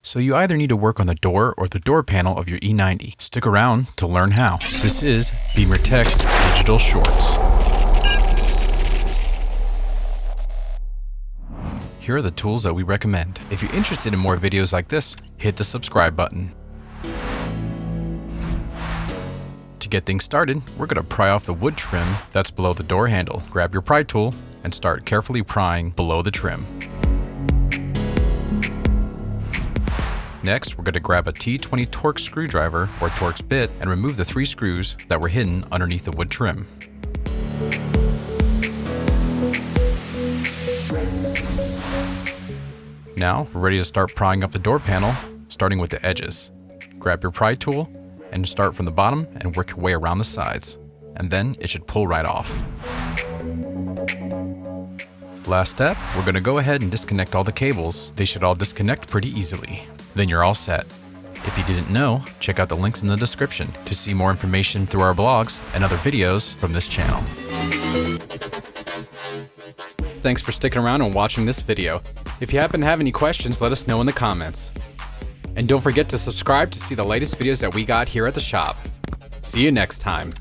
So you either need to work on the door or the door panel of your E90. Stick around to learn how. This is BimmerTech's Digital Shorts. Here are the tools that we recommend. If you're interested in more videos like this, hit the subscribe button. To get things started, we're going to pry off the wood trim that's below the door handle. Grab your pry tool and start carefully prying below the trim. Next, we're going to grab a T20 Torx screwdriver or Torx bit and remove the 3 screws that were hidden underneath the wood trim. Now, we're ready to start prying up the door panel, starting with the edges. Grab your pry tool and start from the bottom and work your way around the sides, and then it should pull right off. Last step, we're going to go ahead and disconnect all the cables. They should all disconnect pretty easily. Then you're all set. If you didn't know, check out the links in the description to see more information through our blogs and other videos from this channel. Thanks for sticking around and watching this video. If you happen to have any questions, let us know in the comments. And don't forget to subscribe to see the latest videos that we got here at the shop. See you next time.